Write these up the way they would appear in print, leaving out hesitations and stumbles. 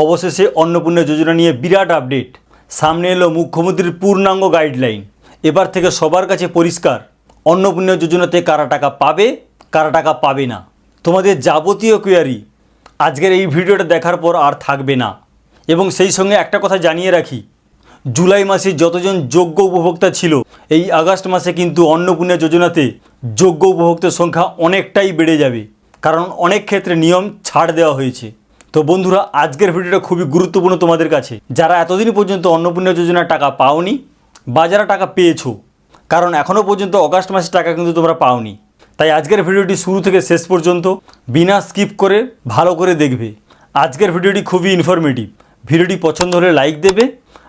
অবশেষে অন্নপূর্ণা যোজনা নিয়ে বিরাট আপডেট। সামনে এলো মুখ্যমন্ত্রীর পূর্ণাঙ্গ গাইডলাইন। এবার থেকে সবার কাছে পরিষ্কার অন্নপূর্ণা যোজনাতে কারা টাকা পাবে, কারা টাকা পাবে না। তোমাদের যাবতীয় কোয়ারি আজকের এই ভিডিওটা দেখার পর আর থাকবে না। এবং সেই সঙ্গে একটা কথা জানিয়ে রাখি, জুলাই মাসে যতজন যোগ্য উপভোক্তা ছিল, এই আগস্ট মাসে কিন্তু অন্নপূর্ণা যোজনাতে যোগ্য উপভোক্তার সংখ্যা অনেকটাই বেড়ে যাবে, কারণ অনেক ক্ষেত্রে নিয়ম ছাড় দেওয়া হয়েছে। তো বন্ধুরা, আজকের ভিডিওটা খুবই গুরুত্বপূর্ণ তোমাদের কাছে, যারা এতদিন পর্যন্ত অন্নপূর্ণা যোজনার টাকা পাওনি বা যারা টাকা পেয়েছো, কারণ এখনও পর্যন্ত আগস্ট মাসের টাকা কিন্তু তোমরা পাওনি। তাই আজকের ভিডিওটি শুরু থেকে শেষ পর্যন্ত বিনা স্কিপ করে ভালো করে দেখবে। আজকের ভিডিওটি খুবই ইনফরমেটিভ। ভিডিওটি পছন্দ হলে লাইক দেবে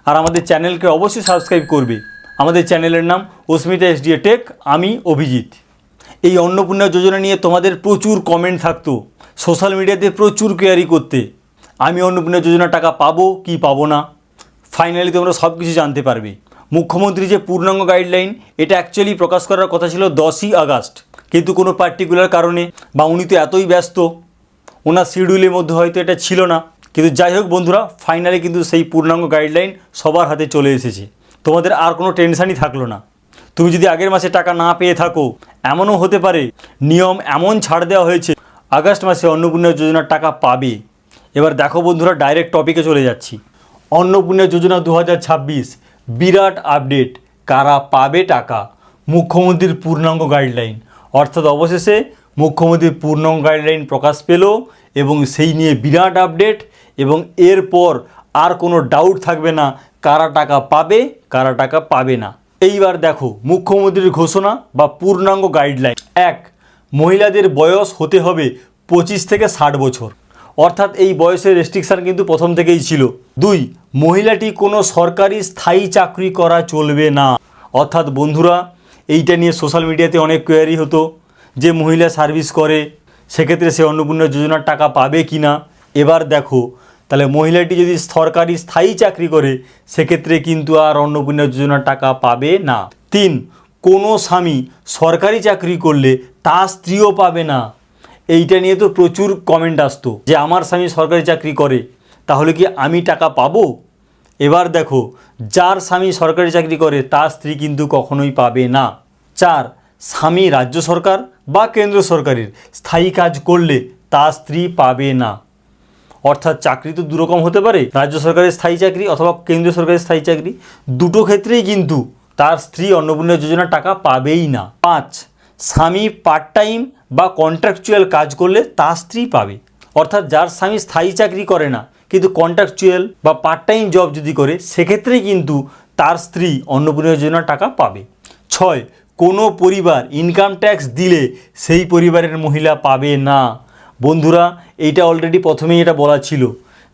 আর আমাদের চ্যানেলকে অবশ্যই সাবস্ক্রাইব করবে। আমাদের চ্যানেলের নাম অস্মিতা এসডিএ টেক, আমি অভিজিৎ। এই অন্নপূর্ণা যোজনা নিয়ে তোমাদের প্রচুর কমেন্ট থাকতো, সোশ্যাল মিডিয়াতে প্রচুর কোয়ারি করতে, আমি অন্নপূর্ণা যোজনার টাকা পাবো কি পাবো না। ফাইনালি তোমরা সব কিছু জানতে পারবে। মুখ্যমন্ত্রী যে পূর্ণাঙ্গ গাইডলাইন, এটা অ্যাকচুয়ালি প্রকাশ করার কথা ছিল 10ই আগস্ট, কিন্তু কোনো পার্টিকুলার কারণে বা উনি তো এতই ব্যস্ত, ওনার শিডিউলের মধ্যে হয়তো এটা ছিল না। কিন্তু যাই হোক বন্ধুরা, ফাইনালি কিন্তু সেই পূর্ণাঙ্গ গাইডলাইন সবার হাতে চলে এসেছে। তোমাদের আর কোনো টেনশানই থাকলো না। তুমি যদি আগের মাসে টাকা না পেয়ে থাকো, এমনও হতে পারে নিয়ম এমন ছাড় দেওয়া হয়েছে আগস্ট মাসে অন্নপূর্ণা যোজনার টাকা পাবে। এবার দেখো বন্ধুরা, ডাইরেক্ট টপিকে চলে যাচ্ছি। অন্নপূর্ণা যোজনা 2026 বিরাট আপডেট, কারা পাবে টাকা, মুখ্যমন্ত্রীর পূর্ণাঙ্গ গাইডলাইন। অর্থাৎ অবশেষে মুখ্যমন্ত্রীর পূর্ণাঙ্গ গাইডলাইন প্রকাশ পেল এবং সেই নিয়ে বিরাট আপডেট, এবং এরপর আর কোনো ডাউট থাকবে না কারা টাকা পাবে, কারা টাকা পাবে না। এইবার দেখো মুখ্যমন্ত্রীর ঘোষণা বা পূর্ণাঙ্গ গাইডলাইন। 1. মহিলাদের বয়স হতে হবে 25 থেকে 60 বছর, অর্থাৎ এই বয়সের রেস্ট্রিকশান কিন্তু প্রথম থেকেই ছিল। 2. মহিলাটি কোনো সরকারি স্থায়ী চাকরি করা চলবে না। অর্থাৎ বন্ধুরা, এইটা নিয়ে সোশ্যাল মিডিয়াতে অনেক কোয়ারি হতো যে মহিলা সার্ভিস করে, সেক্ষেত্রে সে অন্নপূর্ণা যোজনার টাকা পাবে কি না। এবার দেখো, তাহলে মহিলাটি যদি সরকারি স্থায়ী চাকরি করে, সেক্ষেত্রে কিন্তু আর অন্নপূর্ণা যোজনার টাকা পাবে না। 3. কোনো স্বামী সরকারি চাকরি করলে তার স্ত্রীও পাবে না। এইটা নিয়ে তো প্রচুর কমেন্ট আসতো যে আমার স্বামী সরকারি চাকরি করে, তাহলে কি আমি টাকা পাবো? এবার দেখো, যার স্বামী সরকারি চাকরি করে তার স্ত্রী কিন্তু কখনোই পাবে না। 4. স্বামী রাজ্য সরকার বা কেন্দ্র সরকারের স্থায়ী কাজ করলে তার স্ত্রী পাবে না। অর্থাৎ চাকরি তো দুরকম হতে পারে, রাজ্য সরকারের স্থায়ী চাকরি অথবা কেন্দ্রীয় সরকারের স্থায়ী চাকরি, দুটো ক্ষেত্রেই কিন্তু তার স্ত্রী অন্নপূর্ণা যোজনার টাকা পাবেই না। 5. স্বামী পার্ট টাইম বা কন্ট্রাকচুয়াল কাজ করলে তার স্ত্রী পাবে। অর্থাৎ যার স্বামী স্থায়ী চাকরি করে না কিন্তু কন্ট্রাকচুয়াল বা পার্ট টাইম জব যদি করে, সেক্ষেত্রেই কিন্তু তার স্ত্রী অন্নপূর্ণা যোজনার টাকা পাবে। 6. কোনো পরিবার ইনকাম ট্যাক্স দিলে সেই পরিবারের মহিলা পাবে না। বন্ধুরা, এইটা অলরেডি প্রথমেই এটা বলা ছিল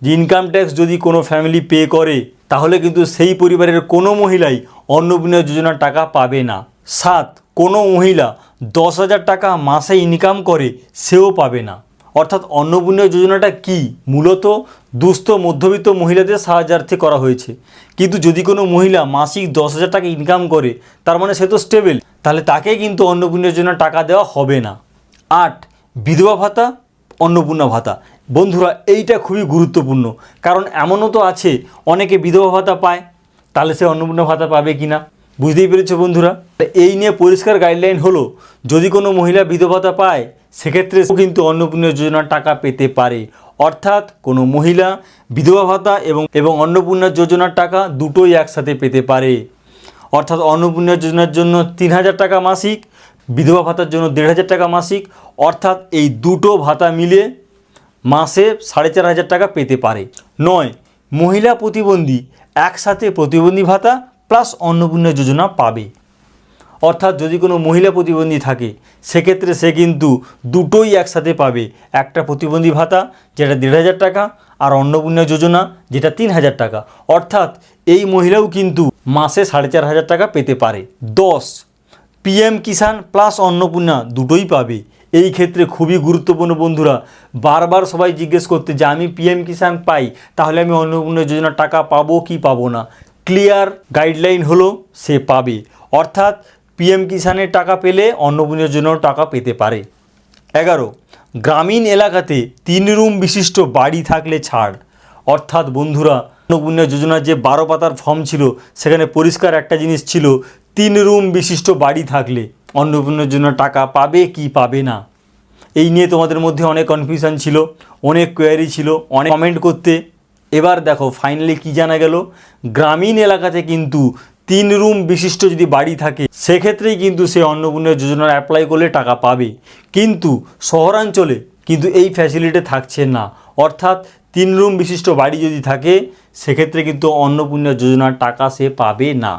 যে ইনকাম ট্যাক্স যদি কোনো ফ্যামিলি পে করে, তাহলে কিন্তু সেই পরিবারের কোনো মহিলাই অন্নপূর্ণা যোজনার টাকা পাবে না। 7. কোনো মহিলা 10,000 টাকা মাসে ইনকাম করে, সেও পাবে না। অর্থাৎ অন্নপূর্ণা যোজনাটা কি, মূলত দুস্থ মধ্যবিত্ত মহিলাদের সাহায্যার্থে করা হয়েছে। কিন্তু যদি কোনো মহিলা মাসিক 10,000 টাকা ইনকাম করে, তার মানে সে তো স্টেবল, তাহলে তাকে কিন্তু অন্নপূর্ণা যোজনার টাকা দেওয়া হবে না। 8. বিধবা ভাতা, অন্নপূর্ণা ভাতা। বন্ধুরা, এইটা খুবই গুরুত্বপূর্ণ, কারণ এমনও তো আছে অনেকে বিধবা ভাতা পায়, তাহলে সে অন্নপূর্ণা ভাতা পাবে কি না, বুঝতেই পেরেছো বন্ধুরা। এই নিয়ে পরিষ্কার গাইডলাইন হলো, যদি কোনো মহিলা বিধবা ভাতা পায়, সেক্ষেত্রে কিন্তু অন্নপূর্ণা যোজনার টাকা পেতে পারে। অর্থাৎ কোনো মহিলা বিধবা ভাতা এবং অন্নপূর্ণা যোজনার টাকা দুটোই একসাথে পেতে পারে। অর্থাৎ অন্নপূর্ণা যোজনার জন্য 3,000 টাকা মাসিক, বিধবা ভাতার জন্য 1,500 টাকা মাসিক, অর্থাৎ এই দুটো ভাতা মিলে মাসে 4,500 টাকা পেতে পারে। 9. মহিলা প্রতিবন্ধী একসাথে প্রতিবন্ধী ভাতা প্লাস অন্নপূর্ণা যোজনা পাবে। অর্থাৎ যদি কোনো মহিলা প্রতিবন্ধী থাকে, সেক্ষেত্রে সে কিন্তু দুটোই একসাথে পাবে, একটা প্রতিবন্ধী ভাতা যেটা 1,500 টাকা আর অন্নপূর্ণা যোজনা যেটা 3,000 টাকা। অর্থাৎ এই মহিলাও কিন্তু মাসে 4,500 টাকা পেতে পারে। 10. পিএম কিষাণ প্লাস অন্নপূর্ণা দুটোই পাবে। এই ক্ষেত্রে খুবই গুরুত্বপূর্ণ বন্ধুরা, বারবার সবাই জিজ্ঞেস করতে যে আমি পিএম কিষাণ পাই, তাহলে আমি অন্নপূর্ণা যোজনার টাকা পাবো কি পাবো না। ক্লিয়ার গাইডলাইন হলো সে পাবে। অর্থাৎ পিএম কিষাণের টাকা পেলে অন্নপূর্ণার জন্যও টাকা পেতে পারে। 11. গ্রামীণ এলাকাতে 3 রুম বিশিষ্ট বাড়ি থাকলে ছাড়। অর্থাৎ বন্ধুরা, অন্নপূর্ণা যোজনার যে 12 পাতার ফর্ম ছিল সেখানে পরিষ্কার একটা জিনিস ছিল, 3 রুম বিশিষ্ট বাড়ি থাকলে অন্নপূর্ণা যোজনার টাকা পাবে কি পাবে না। এই নিয়ে তোমাদের মধ্যে অনেক কনফিউশন ছিল, অনেক কোয়ারি ছিল, অনেক কমেন্ট করতে। এবার দেখো ফাইনালি কি জানা গেল, গ্রামীণ এলাকাতে কিন্তু 3 রুম বিশিষ্ট যদি বাড়ি থাকে সেক্ষেত্রেই কিন্তু সে অন্নপূর্ণা যোজনার অ্যাপ্লাই করলে টাকা পাবে। কিন্তু শহরাঞ্চলে কিন্তু এই ফ্যাসিলিটি থাকছে না, অর্থাৎ 3 রুম বিশিষ্ট বাড়ি যদি থাকে সেক্ষেত্রে কিন্তু অন্নপূর্ণা যোজনার টাকা সে পাবে না।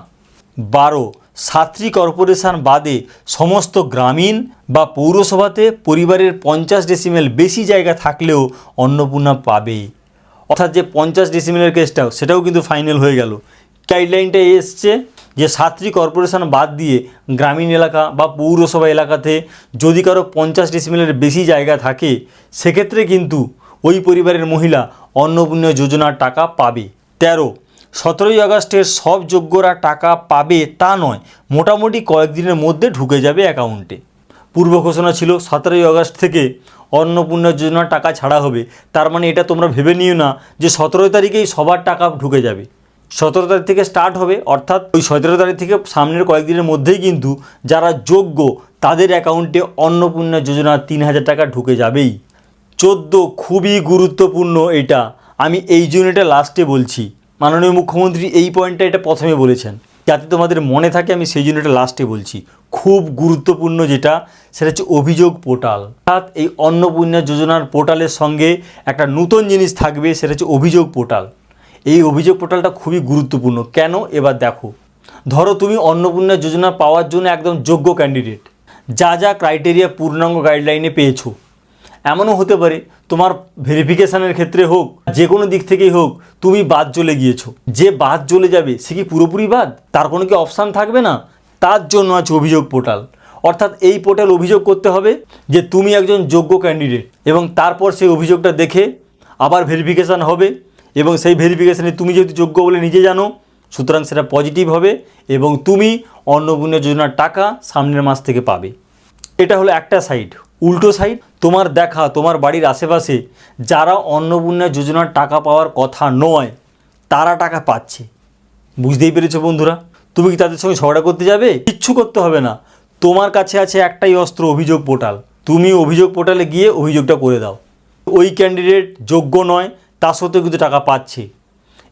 12, 7টি কর্পোরেশন বাদে সমস্ত গ্রামীণ বা পৌরসভাতে পরিবারের 50 ডেসিমেল বেশি জায়গা থাকলেও অন্নপূর্ণা পাবে। অর্থাৎ যে 50 ডেসিমেলের কেসটাও সেটাও কিন্তু ফাইনাল হয়ে গেল। গাইডলাইনটা এসছে যে 7টি কর্পোরেশন বাদ দিয়ে গ্রামীণ এলাকা বা পৌরসভা এলাকাতে যদি কারো 50 ডেসিমেলের বেশি জায়গা থাকে সেক্ষেত্রে কিন্তু ওই পরিবারের মহিলা অন্নপূর্ণা যোজনার টাকা পাবে। 13, 17ই আগস্টের সব যোগ্যরা টাকা পাবে তা নয়, মোটামুটি কয়েকদিনের মধ্যে ঢুকে যাবে অ্যাকাউন্টে। পূর্ব ঘোষণা ছিল 17ই আগস্ট থেকে অন্নপূর্ণা যোজনার টাকা ছাড়া হবে। তার মানে এটা তোমরা ভেবে নিও না যে 17 তারিখেই সবার টাকা ঢুকে যাবে। 17 তারিখ থেকে স্টার্ট হবে, অর্থাৎ ওই 17 তারিখ থেকে সামনের কয়েকদিনের মধ্যেই কিন্তু যারা যোগ্য তাদের অ্যাকাউন্টে অন্নপূর্ণা যোজনার 3000 টাকা ঢুকে যাবেই। 14, খুবই গুরুত্বপূর্ণ এটা, আমি এই জন্য এটা লাস্টে বলছি। মাননীয় মুখ্যমন্ত্রী এই পয়েন্টটা এটা প্রথমে বলেছেন, যাতে তোমাদের মনে থাকে, আমি সেই জন্য এটা লাস্টে বলছি। খুব গুরুত্বপূর্ণ যেটা, সেটা হচ্ছে অভিযোগ পোর্টাল। অর্থাৎ এই অন্নপূর্ণা যোজনার পোর্টালের সঙ্গে একটা নতুন জিনিস থাকবে, সেটা হচ্ছে অভিযোগ পোর্টাল। এই অভিযোগ পোর্টালটা খুবই গুরুত্বপূর্ণ। কেন এবার দেখো, ধরো তুমি অন্নপূর্ণা যোজনা পাওয়ার জন্য একদম যোগ্য ক্যান্ডিডেট, যা যা ক্রাইটেরিয়া পূর্ণাঙ্গ গাইডলাইনে পেয়েছো। এমনও হতে পারে তোমার ভেরিফিকেশানের ক্ষেত্রে হোক, যে কোনো দিক থেকেই হোক, তুমি বাদ চলে গিয়েছো। যে বাদ চলে যাবে সে কি পুরোপুরি বাদ? তার কোনো কি অপশান থাকবে না? তার জন্য আছে অভিযোগ পোর্টাল। অর্থাৎ এই পোর্টাল অভিযোগ করতে হবে যে তুমি একজন যোগ্য ক্যান্ডিডেট, এবং তারপর সেই অভিযোগটা দেখে আবার ভেরিফিকেশান হবে, এবং সেই ভেরিফিকেশানে তুমি যেহেতু যোগ্য বলে নিজে জানো, সুতরাং সেটা পজিটিভ হবে এবং তুমি অন্নপূর্ণা যোজনার টাকা সামনের মাস থেকে পাবে। এটা হলো একটা সাইড। উল্টো সাইড, তোমার দেখা তোমার বাড়ির আশেপাশে যারা অন্নপূর্ণা যোজনার টাকা পাওয়ার কথা নয় তারা টাকা পাচ্ছে। বুঝতেই পেরেছো বন্ধুরা? তুমি কি তাদের সঙ্গে ঝগড়া করতে যাবে? কিচ্ছু করতে হবে না। তোমার কাছে আছে একটাই অস্ত্র, অভিযোগ পোর্টাল। তুমি অভিযোগ পোর্টালে গিয়ে অভিযোগটা করে দাও। ওই ক্যান্ডিডেট যোগ্য নয়, তা সত্ত্বেও কিন্তু টাকা পাচ্ছে।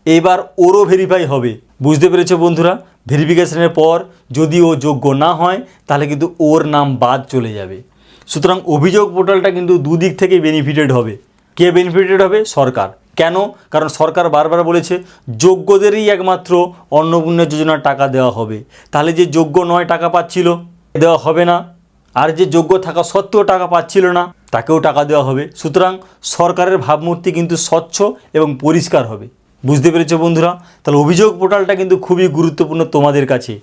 এবার ওরও ভেরিফাই হবে। বুঝতে পেরেছো বন্ধুরা? ভেরিফিকেশনের পর যদি ও যোগ্য না হয় তাহলে কিন্তু ওর নাম বাদ চলে যাবে। সুতরাং অভিযোগ পোর্টালটা কিন্তু দুদিক থেকেই বেনিফিটেড হবে। কে বেনিফিটেড হবে? সরকার। কেন? কারণ সরকার বারবার বলেছে যোগ্যদেরই একমাত্র অন্নপূর্ণা যোজনার টাকা দেওয়া হবে। তাহলে যে যোগ্য নয় টাকা পাচ্ছিল দেওয়া হবে না, আর যে যোগ্য থাকা সত্ত্বেও টাকা পাচ্ছিল না তাকেও টাকা দেওয়া হবে। সুতরাং সরকারের ভাবমূর্তি কিন্তু স্বচ্ছ এবং পরিষ্কার হবে। বুঝতে পেরেছো বন্ধুরা? তাহলে অভিযোগ পোর্টালটা কিন্তু খুবই গুরুত্বপূর্ণ তোমাদের কাছে।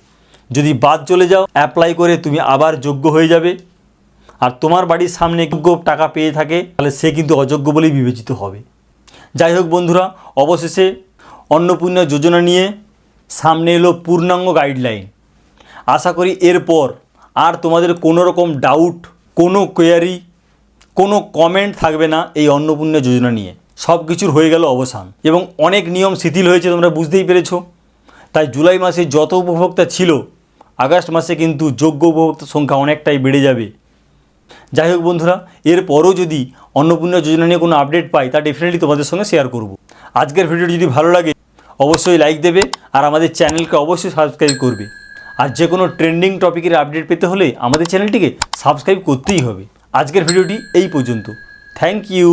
যদি বাদ চলে যাও, অ্যাপ্লাই করে তুমি আবার যোগ্য হয়ে যাবে। আর তোমার বাড়ির সামনে যোগ্য টাকা পেয়ে থাকে তাহলে সে কিন্তু অযোগ্য বলেই বিবেচিত হবে। যাই হোক বন্ধুরা, অবশেষে অন্নপূর্ণা যোজনা নিয়ে সামনে এলো পূর্ণাঙ্গ গাইডলাইন। আশা করি এরপর আর তোমাদের কোনো রকম ডাউট, কোনো কোয়ারি, কোনো কমেন্ট থাকবে না এই অন্নপূর্ণা যোজনা নিয়ে। সব কিছুর হয়ে গেল অবসান এবং অনেক নিয়ম শিথিল হয়েছে, তোমরা বুঝতেই পেরেছো। তাই জুলাই মাসে যত উপভোক্তা ছিল আগস্ট মাসে কিন্তু যোগ্য উপভোক্তার সংখ্যা অনেকটাই বেড়ে যাবে। যাই হোক বন্ধুরা, এরপরও যদি অন্নপূর্ণা যোজনা নিয়ে কোনো আপডেট পাই তা ডেফিনেটলি তোমাদের সঙ্গে শেয়ার করব। আজকের ভিডিওটি যদি ভালো লাগে অবশ্যই লাইক দেবে আর আমাদের চ্যানেলকে অবশ্যই সাবস্ক্রাইব করবে। আর যে কোনো ট্রেন্ডিং টপিকের আপডেট পেতে হলে আমাদের চ্যানেলটিকে সাবস্ক্রাইব করতেই হবে। আজকের ভিডিওটি এই পর্যন্ত। Thank you.